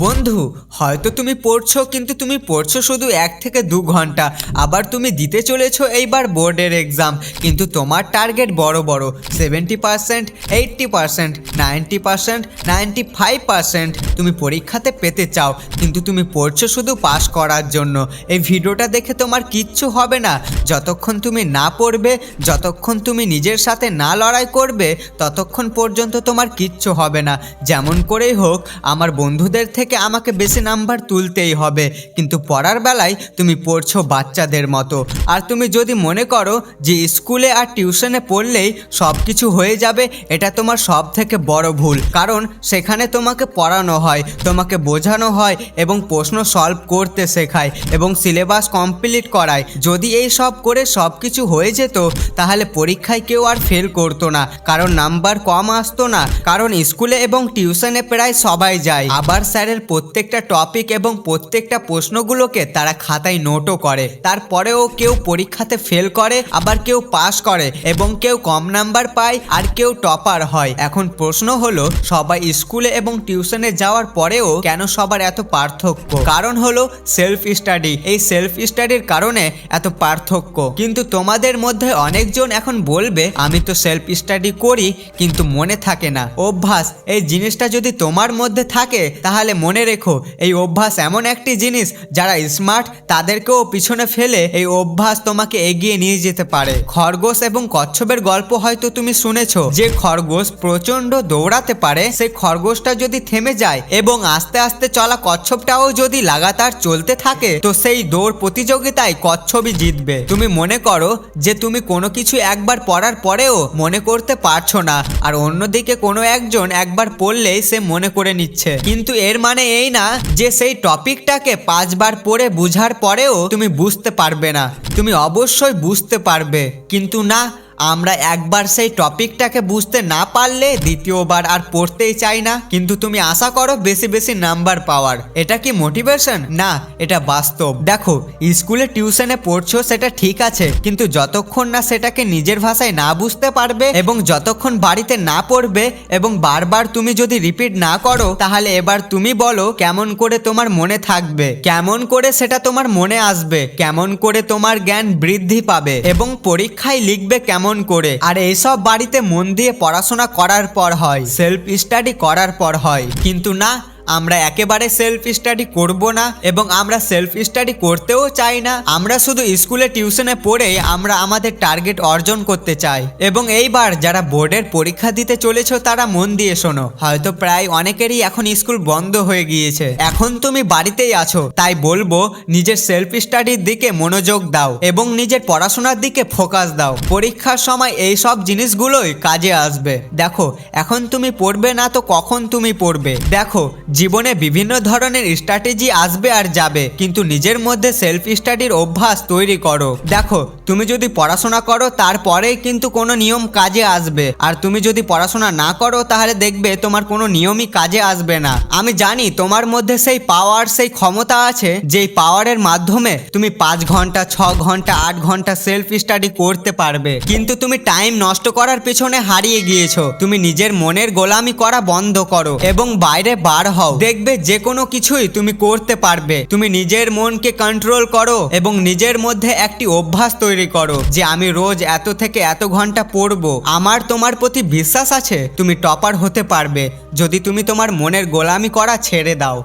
বন্ধু, হয়তো তুমি পড়ছো কিন্তু তুমি পড়ছো শুধু 1 থেকে 2 ঘন্টা। আবার তুমি দিতে চলেছো এইবার বোর্ডের এক্সাম, কিন্তু তোমার টার্গেট বড় বড় 70%, 80%, 90%, 95% তুমি পরীক্ষাতে পেতে চাও, কিন্তু তুমি পড়ছো শুধু পাস করার জন্য। এই ভিডিওটা দেখে তোমার কিচ্ছু হবে না যতক্ষণ তুমি না পড়বে, যতক্ষণ তুমি নিজের সাথে না লড়াই করবে, ততক্ষণ পর্যন্ত তোমার কিচ্ছু হবে না। যেমন করেই হোক আমার বন্ধুদের থেকে আমাকে বেশি নাম্বার তুলতেই হবে, কিন্তু পড়ার বেলায় তুমি পড়ছো বাচ্চাদের মতো। আর তুমি যদি মনে করো যে স্কুলে আর টিউশনে পড়লেই সব কিছু হয়ে যাবে, এটা তোমার সব থেকে বড় ভুল। কারণ সেখানে তোমাকে পড়ানো হয়, তোমাকে বোঝানো হয় এবং প্রশ্ন সলভ করতে শেখায় এবং সিলেবাস কমপ্লিট করায়। যদি এই সব করে সব কিছু হয়ে যেত তাহলে পরীক্ষায় কেউ আর ফেল করতো না, কারণ নাম্বার কম আসতো না। কারণ স্কুলে এবং টিউশনে প্রায় সবাই যায়, আবার স্যারের প্রত্যেকটা টপিক এবং প্রত্যেকটা প্রশ্নগুলোকে তারা খাতায় নোটও করে। তারপরেও কেউ পরীক্ষাতে ফেল করে, আবার কেউ পাস করে এবং কেউ কম নাম্বার পায় আর কেউ টপার হয়। এখন প্রশ্ন হলো, সবাই স্কুলে এবং টিউশনে যাওয়ার পরেও কেন সবার এত পার্থক্য? কারণ হলো সেলফ স্টাডি। এই সেলফ স্টাডির কারণে এত পার্থক্য। কিন্তু তোমাদের মধ্যে অনেকজন এখন বলবে আমি তো সেলফ স্টাডি করি কিন্তু মনে থাকে না। অভ্যাস, এই জিনিসটা যদি তোমার মধ্যে থাকে তাহলে মনে রেখো এই অভ্যাস এমন একটি জিনিস, যারা স্মার্ট তাদেরকেও পিছনে ফেলে এই অভ্যাস তোমাকে এগিয়ে নিয়ে যেতে পারে। খরগোশ এবং কচ্ছপের গল্প হয়তো তুমি শুনেছো, যে খরগোশ প্রচন্ড দৌড়াতে পারে, সেই খরগোশটা যদি থেমে যায় এবং আস্তে আস্তে চলা কচ্ছপটাও যদি লাগাতার চলতে থাকে, তো সেই দৌড় প্রতিযোগিতায় কচ্ছপই জিতবে। তুমি মনে করো যে তুমি কোনো কিছু একবার পড়ার পরেও মনে করতে পারছো না, আর অন্যদিকে কোনো একজন একবার পড়লেই সে মনে করে নিচ্ছে, কিন্তু এর মানে এই না যে সেই টপিকটাকে 5 বার পড়ে বুঝার পরেও তুমি বুঝতে পারবে না। তুমি অবশ্যই বুঝতে পারবে, কিন্তু না, আমরা একবার সেই টপিকটাকে বুঝতে না পারলে দ্বিতীয়বার আর পড়তেই চাই না। কিন্তু তুমি আশা করো বেশি বেশি নাম্বার পাওয়ার। এটা কি মোটিভেশন? না, এটা বাস্তব। দেখো, স্কুলে টিউশনে পড়ছো সেটা ঠিক আছে, কিন্তু যতক্ষণ না সেটাকে নিজের ভাষায় না বুঝতে পারবে এবং যতক্ষণ বাড়িতে না পড়বে এবং বারবার তুমি যদি রিপিট না করো, তাহলে এবার তুমি বলো কেমন করে তোমার মনে থাকবে, কেমন করে সেটা তোমার মনে আসবে, কেমন করে তোমার জ্ঞান বৃদ্ধি পাবে এবং পরীক্ষায় লিখবে কেমন করে। আর এইসব বাড়িতে মন দিয়ে পড়াশোনা করার পর হয়, সেলফ স্টাডি করার পর হয়। কিন্তু না, আমরা একেবারে সেলফ স্টাডি করব না এবং আমরা সেলফ স্টাডি করতেও চাই না। আমরা শুধু স্কুলে টিউশনে পড়ে আমরা আমাদের টার্গেট অর্জন করতে চাই। এবং এইবার যারা বোর্ডের পরীক্ষা দিতে চলেছো তারা মন দিয়ে শোনো। হয়তো প্রায় অনেকেরই এখন স্কুল বন্ধ হয়ে গিয়েছে, এখন তুমি বাড়িতেই আছো, তাই বলবো নিজের সেলফ স্টাডির দিকে মনোযোগ দাও এবং নিজের পড়াশোনার দিকে ফোকাস দাও। পরীক্ষার সময় এই সব জিনিসগুলোই কাজে আসবে। দেখো, এখন তুমি পড়বে না তো কখন তুমি পড়বে? দেখো, জীবনে বিভিন্ন ধরনের স্ট্র্যাটেজি আসবে আর যাবে, কিন্তু নিজের মধ্যে সেলফ স্টাডির অভ্যাস তৈরি করো। দেখো, তুমি যদি পড়াশোনা করো তারপরেই কিন্তু কোনো নিয়ম কাজে আসবে, আর তুমি যদি পড়াশোনা না করো তাহলে দেখবে তোমার কোনো নিয়মই কাজে আসবে না। আমি জানি তোমার মধ্যে সেই পাওয়ার, সেই ক্ষমতা আছে, যেই পাওয়ারের মাধ্যমে তুমি 5 ঘন্টা, 6 ঘন্টা, 8 ঘন্টা সেলফ স্টাডি করতে পারবে, কিন্তু তুমি টাইম নষ্ট করার পেছনে হারিয়ে গিয়েছো। তুমি নিজের মনের গোলামি করা বন্ধ করো এবং বাইরে বার হও, দেখবে যে কোনো কিছুই তুমি করতে পারবে। তুমি নিজের মনকে কন্ট্রোল করো এবং নিজের মধ্যে একটি অভ্যাস তৈরি করো যে আমি রোজ এত থেকে এত ঘন্টা পড়বো। আমার তোমার প্রতি বিশ্বাস আছে, তুমি টপার হতে পারবে যদি তুমি তোমার মনের গোলামি করা ছেড়ে দাও।